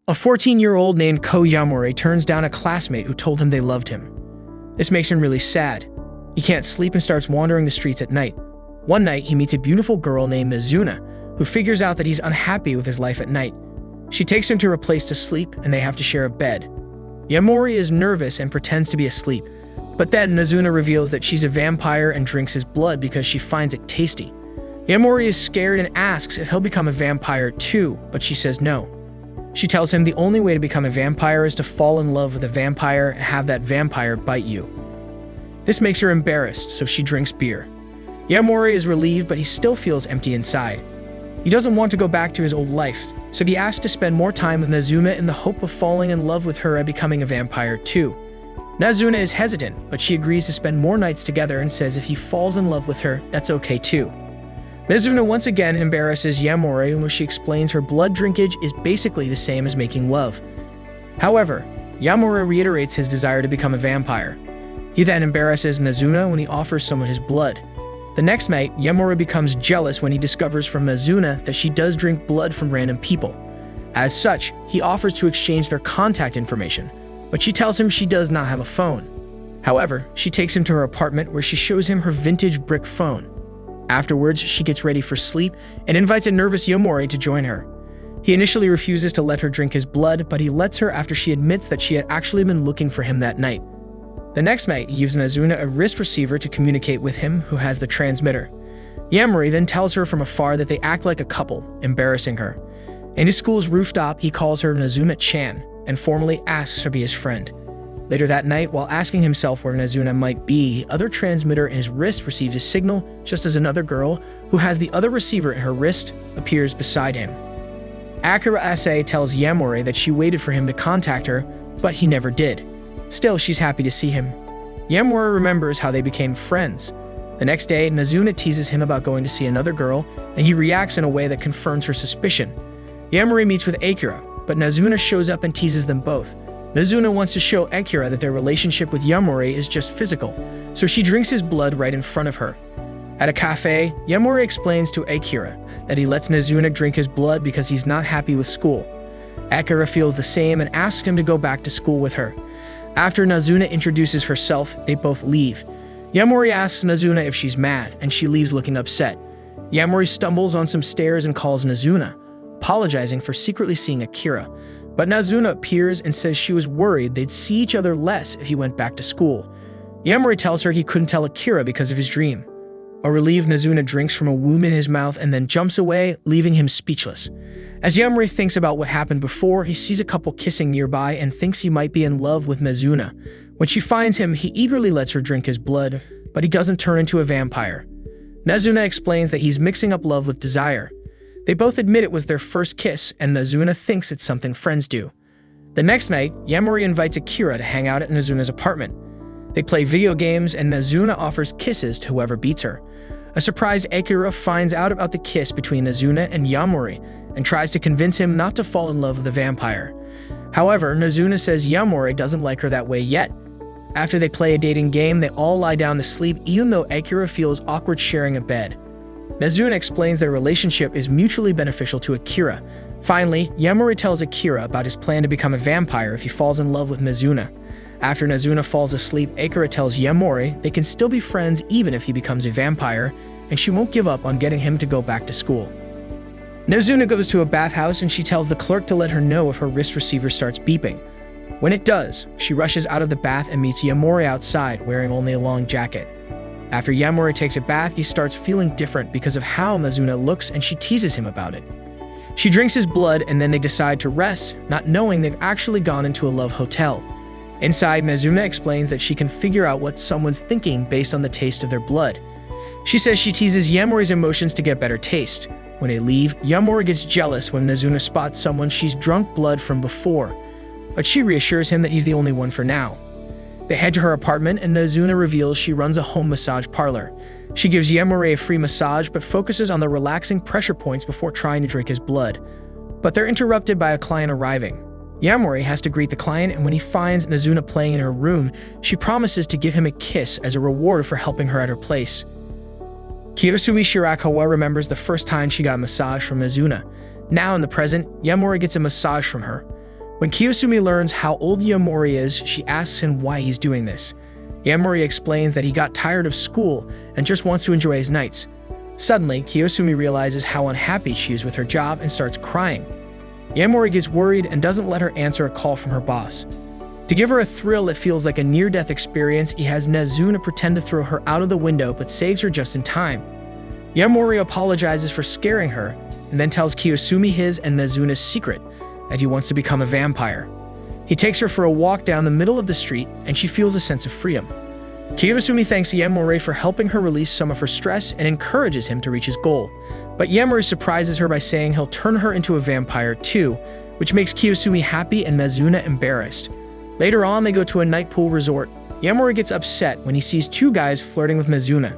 A 14-year-old named Ko Yamori turns down a classmate who told him they loved him. This makes him really sad. He can't sleep and starts wandering the streets at night. One night, he meets a beautiful girl named Nazuna, who figures out that he's unhappy with his life at night. She takes him to her place to sleep, and they have to share a bed. Yamori is nervous and pretends to be asleep, but then Nazuna reveals that she's a vampire and drinks his blood because she finds it tasty. Yamori is scared and asks if he'll become a vampire too, but she says no. She tells him the only way to become a vampire is to fall in love with a vampire and have that vampire bite you. This makes her embarrassed, so she drinks beer. Yamori is relieved, but he still feels empty inside. He doesn't want to go back to his old life, so he asks to spend more time with Nazuna in the hope of falling in love with her and becoming a vampire too. Nazuna is hesitant, but she agrees to spend more nights together and says if he falls in love with her, that's okay too. Nazuna once again embarrasses Yamori when she explains her blood drinkage is basically the same as making love. However, Yamori reiterates his desire to become a vampire. He then embarrasses Nazuna when he offers someone his blood. The next night, Yamori becomes jealous when he discovers from Nazuna that she does drink blood from random people. As such, he offers to exchange their contact information, but she tells him she does not have a phone. However, she takes him to her apartment where she shows him her vintage brick phone. Afterwards, she gets ready for sleep and invites a nervous Yamori to join her. He initially refuses to let her drink his blood, but he lets her after she admits that she had actually been looking for him that night. The next night, he gives Nazuna a wrist receiver to communicate with him, who has the transmitter. Yamori then tells her from afar that they act like a couple, embarrassing her. In his school's rooftop, he calls her Nazuna-chan and formally asks her to be his friend. Later that night, while asking himself where Nazuna might be, the other transmitter in his wrist receives a signal just as another girl, who has the other receiver in her wrist, appears beside him. Akira Ase tells Yamori that she waited for him to contact her, but he never did. Still, she's happy to see him. Yamori remembers how they became friends. The next day, Nazuna teases him about going to see another girl, and he reacts in a way that confirms her suspicion. Yamori meets with Akira, but Nazuna shows up and teases them both. Nazuna wants to show Akira that their relationship with Yamori is just physical, so she drinks his blood right in front of her. At a cafe, Yamori explains to Akira that he lets Nazuna drink his blood because he's not happy with school. Akira feels the same and asks him to go back to school with her. After Nazuna introduces herself, they both leave. Yamori asks Nazuna if she's mad, and she leaves looking upset. Yamori stumbles on some stairs and calls Nazuna, apologizing for secretly seeing Akira. But Nazuna appears and says she was worried they'd see each other less if he went back to school. Yamori tells her he couldn't tell Akira because of his dream. A relieved Nazuna drinks from a wound in his mouth and then jumps away, leaving him speechless. As Yamori thinks about what happened before, he sees a couple kissing nearby and thinks he might be in love with Nazuna. When she finds him, he eagerly lets her drink his blood, but he doesn't turn into a vampire. Nazuna explains that he's mixing up love with desire. They both admit it was their first kiss, and Nazuna thinks it's something friends do. The next night, Yamori invites Akira to hang out at Nazuna's apartment. They play video games, and Nazuna offers kisses to whoever beats her. A surprised Akira finds out about the kiss between Nazuna and Yamori and tries to convince him not to fall in love with the vampire. However, Nazuna says Yamori doesn't like her that way yet. After they play a dating game, they all lie down to sleep, even though Akira feels awkward sharing a bed. Nazuna explains their relationship is mutually beneficial to Akira. Finally, Yamori tells Akira about his plan to become a vampire if he falls in love with Nazuna. After Nazuna falls asleep, Akira tells Yamori they can still be friends even if he becomes a vampire, and she won't give up on getting him to go back to school. Nazuna goes to a bathhouse and she tells the clerk to let her know if her wrist receiver starts beeping. When it does, she rushes out of the bath and meets Yamori outside, wearing only a long jacket. After Yamori takes a bath, he starts feeling different because of how Nazuna looks, and she teases him about it. She drinks his blood and then they decide to rest, not knowing they've actually gone into a love hotel. Inside, Nazuna explains that she can figure out what someone's thinking based on the taste of their blood. She says she teases Yamori's emotions to get better taste. When they leave, Yamori gets jealous when Nazuna spots someone she's drunk blood from before, but she reassures him that he's the only one for now. They head to her apartment and Nazuna reveals she runs a home massage parlor. She gives Yamori a free massage but focuses on the relaxing pressure points before trying to drink his blood. But they're interrupted by a client arriving. Yamori has to greet the client, and when he finds Nazuna playing in her room, she promises to give him a kiss as a reward for helping her at her place. Kirasumi Shirakawa remembers the first time she got a massage from Nazuna. Now in the present, Yamori gets a massage from her. When Kiyosumi learns how old Yamori is, she asks him why he's doing this. Yamori explains that he got tired of school and just wants to enjoy his nights. Suddenly, Kiyosumi realizes how unhappy she is with her job and starts crying. Yamori gets worried and doesn't let her answer a call from her boss. To give her a thrill that feels like a near-death experience, he has Nazuna pretend to throw her out of the window but saves her just in time. Yamori apologizes for scaring her and then tells Kiyosumi his and Nazuna's secret, that he wants to become a vampire. He takes her for a walk down the middle of the street and she feels a sense of freedom. Kiyosumi thanks Yamori for helping her release some of her stress and encourages him to reach his goal. But Yamori surprises her by saying he'll turn her into a vampire too, which makes Kiyosumi happy and Nazuna embarrassed. Later on, they go to a night pool resort. Yamori gets upset when he sees two guys flirting with Nazuna.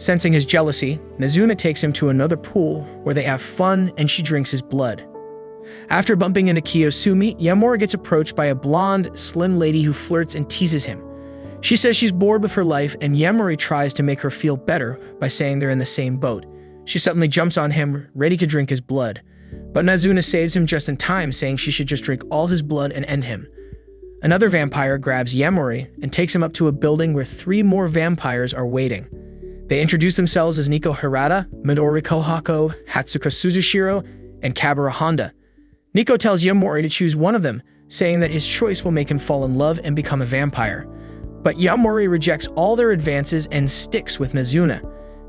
Sensing his jealousy, Nazuna takes him to another pool where they have fun and she drinks his blood. After bumping into Kiyosumi, Yamori gets approached by a blonde, slim lady who flirts and teases him. She says she's bored with her life and Yamori tries to make her feel better by saying they're in the same boat. She suddenly jumps on him, ready to drink his blood. But Nazuna saves him just in time, saying she should just drink all his blood and end him. Another vampire grabs Yamori and takes him up to a building where 3 more vampires are waiting. They introduce themselves as Nico Hirata, Midori Kohako, Hatsuka Suzushiro, and Kabura Honda. Nico tells Yamori to choose one of them, saying that his choice will make him fall in love and become a vampire. But Yamori rejects all their advances and sticks with Nazuna.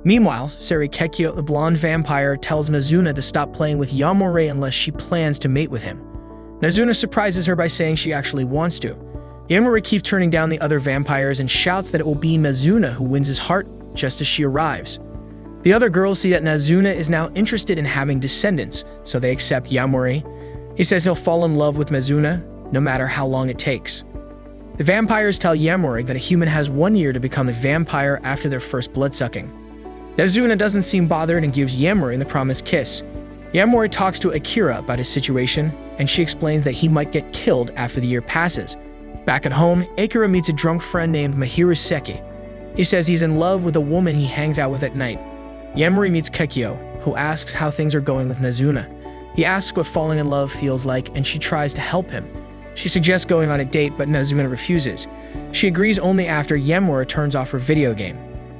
Meanwhile, Seri Kekio, the blonde vampire, tells Nazuna to stop playing with Yamori unless she plans to mate with him. Nazuna surprises her by saying she actually wants to. Yamori keeps turning down the other vampires and shouts that it will be Nazuna who wins his heart just as she arrives. The other girls see that Nazuna is now interested in having descendants, so they accept Yamori. He says he'll fall in love with Nazuna, no matter how long it takes. The vampires tell Yamori that a human has 1 year to become a vampire after their first bloodsucking. Nazuna doesn't seem bothered and gives Yamori the promised kiss. Yamori talks to Akira about his situation, and she explains that he might get killed after the year passes. Back at home, Akira meets a drunk friend named Mahiru Seki. He says he's in love with a woman he hangs out with at night. Yamori meets Kekio, who asks how things are going with Nazuna. He asks what falling in love feels like, and she tries to help him. She suggests going on a date, but Nazuna refuses. She agrees only after Yamori turns off her video game.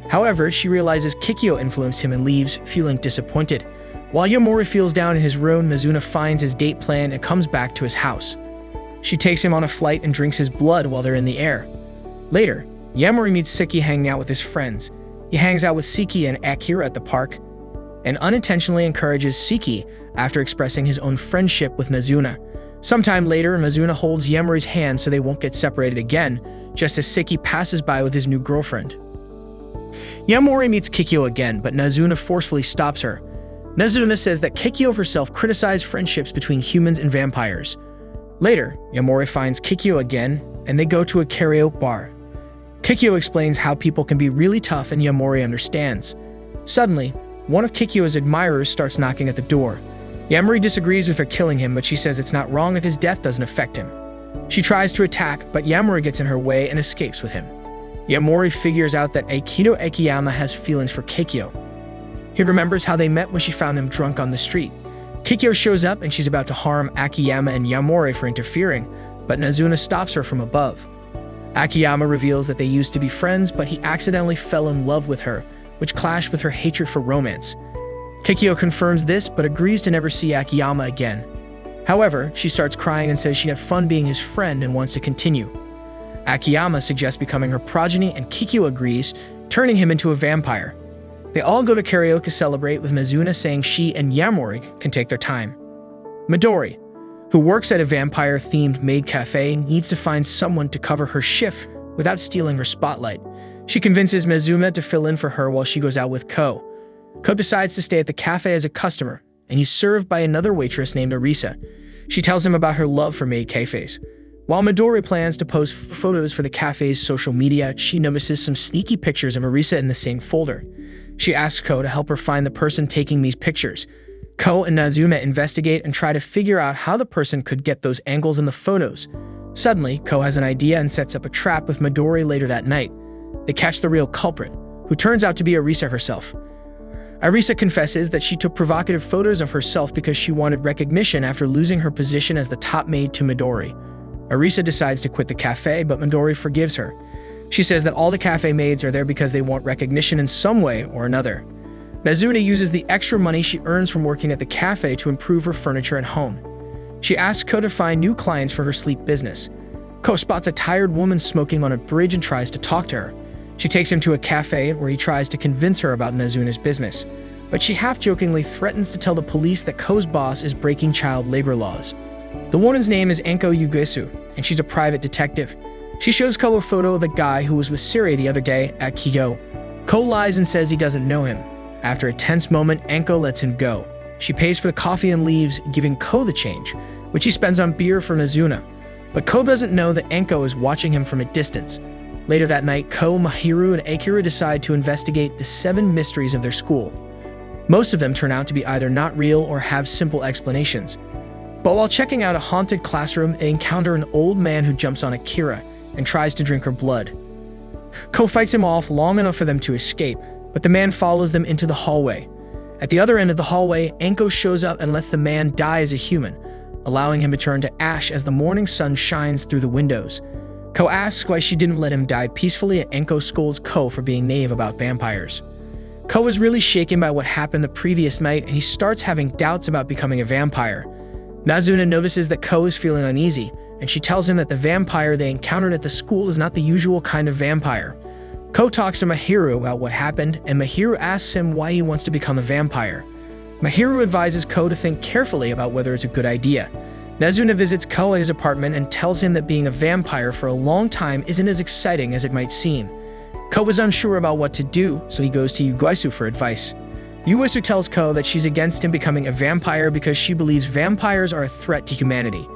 However, she realizes Kekio influenced him and leaves, feeling disappointed. While Yamori feels down in his room, Nazuna finds his date plan and comes back to his house. She takes him on a flight and drinks his blood while they're in the air. Later, Yamori meets Seki hanging out with his friends. He hangs out with Seki and Akira at the park, and unintentionally encourages Seki after expressing his own friendship with Nazuna. Sometime later, Nazuna holds Yamori's hand so they won't get separated again, just as Seki passes by with his new girlfriend. Yamori meets Kekio again, but Nazuna forcefully stops her. Nazuna says that Kekio herself criticized friendships between humans and vampires. Later, Yamori finds Kekio again, and they go to a karaoke bar. Kekio explains how people can be really tough and Yamori understands. Suddenly, one of Kekio's admirers starts knocking at the door. Yamori disagrees with her killing him, but she says it's not wrong if his death doesn't affect him. She tries to attack, but Yamori gets in her way and escapes with him. Yamori figures out that Aikido Akiyama has feelings for Kekio. He remembers how they met when she found him drunk on the street. Kekio shows up and she's about to harm Akiyama and Yamori for interfering, but Nazuna stops her from above. Akiyama reveals that they used to be friends, but he accidentally fell in love with her, which clashed with her hatred for romance. Kekio confirms this, but agrees to never see Akiyama again. However, she starts crying and says she had fun being his friend and wants to continue. Akiyama suggests becoming her progeny, and Kekio agrees, turning him into a vampire. They all go to karaoke to celebrate, with Nazuna saying she and Yamori can take their time. Midori, who works at a vampire-themed maid cafe, needs to find someone to cover her shift without stealing her spotlight. She convinces Mizuma to fill in for her while she goes out with Ko. Ko decides to stay at the cafe as a customer, and he's served by another waitress named Arisa. She tells him about her love for maid cafes. While Midori plans to post photos for the cafe's social media, she notices some sneaky pictures of Arisa in the same folder. She asks Ko to help her find the person taking these pictures. Ko and Nazuna investigate and try to figure out how the person could get those angles in the photos. Suddenly, Ko has an idea and sets up a trap with Midori later that night. They catch the real culprit, who turns out to be Arisa herself. Arisa confesses that she took provocative photos of herself because she wanted recognition after losing her position as the top maid to Midori. Arisa decides to quit the cafe, but Midori forgives her. She says that all the cafe maids are there because they want recognition in some way or another. Nazuna uses the extra money she earns from working at the cafe to improve her furniture and home. She asks Ko to find new clients for her sleep business. Ko spots a tired woman smoking on a bridge and tries to talk to her. She takes him to a cafe where he tries to convince her about Nazuna's business, but she half-jokingly threatens to tell the police that Ko's boss is breaking child labor laws. The woman's name is Enko Yugesu, and she's a private detective. She shows Ko a photo of the guy who was with Siri the other day at Kigo. Ko lies and says he doesn't know him. After a tense moment, Enko lets him go. She pays for the coffee and leaves, giving Ko the change, which he spends on beer for Nazuna. But Ko doesn't know that Enko is watching him from a distance. Later that night, Ko, Mahiru, and Akira decide to investigate the 7 mysteries of their school. Most of them turn out to be either not real or have simple explanations. But while checking out a haunted classroom, they encounter an old man who jumps on Akira and tries to drink her blood. Ko fights him off long enough for them to escape, but the man follows them into the hallway. At the other end of the hallway, Enko shows up and lets the man die as a human, allowing him to turn to ash as the morning sun shines through the windows. Ko asks why she didn't let him die peacefully, and Enko scolds Ko for being naive about vampires. Ko is really shaken by what happened the previous night, and he starts having doubts about becoming a vampire. Nazuna notices that Ko is feeling uneasy, and she tells him that the vampire they encountered at the school is not the usual kind of vampire. Ko talks to Mahiru about what happened, and Mahiru asks him why he wants to become a vampire. Mahiru advises Ko to think carefully about whether it's a good idea. Nazuna visits Ko at his apartment and tells him that being a vampire for a long time isn't as exciting as it might seem. Ko is unsure about what to do, so he goes to Yugesu for advice. Yugesu tells Ko that she's against him becoming a vampire because she believes vampires are a threat to humanity.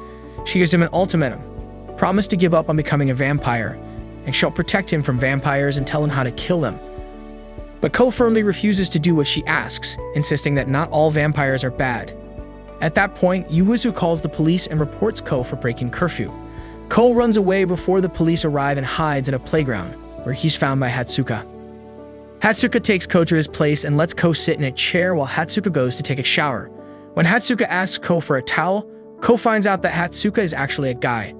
She gives him an ultimatum: promise to give up on becoming a vampire, and she'll protect him from vampires and tell him how to kill them. But Ko firmly refuses to do what she asks, insisting that not all vampires are bad. At that point, Yugesu calls the police and reports Ko for breaking curfew. Ko runs away before the police arrive and hides at a playground, where he's found by Hatsuka. Hatsuka takes Ko to his place and lets Ko sit in a chair while Hatsuka goes to take a shower. When Hatsuka asks Ko for a towel, Ko finds out that Hatsuka is actually a guy.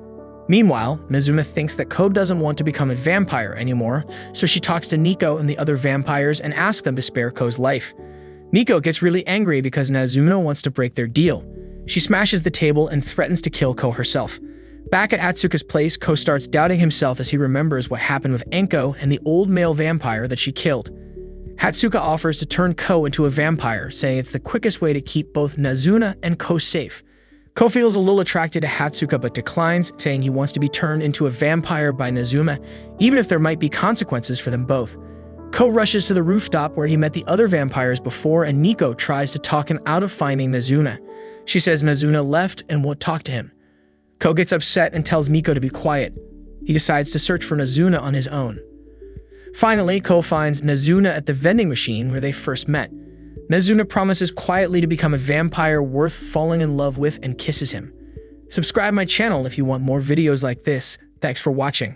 Meanwhile, Nazuna thinks that Ko doesn't want to become a vampire anymore, so she talks to Nico and the other vampires and asks them to spare Ko's life. Nico gets really angry because Nazuna wants to break their deal. She smashes the table and threatens to kill Ko herself. Back at Hatsuka's place, Ko starts doubting himself as he remembers what happened with Enko and the old male vampire that she killed. Hatsuka offers to turn Ko into a vampire, saying it's the quickest way to keep both Nazuna and Ko safe. Ko feels a little attracted to Hatsuka but declines, saying he wants to be turned into a vampire by Nazuna, even if there might be consequences for them both. Ko rushes to the rooftop where he met the other vampires before, and Nico tries to talk him out of finding Nazuna. She says Nazuna left and won't talk to him. Ko gets upset and tells Nico to be quiet. He decides to search for Nazuna on his own. Finally, Ko finds Nazuna at the vending machine where they first met. Nazuna promises quietly to become a vampire worth falling in love with and kisses him. Subscribe my channel if you want more videos like this. Thanks for watching.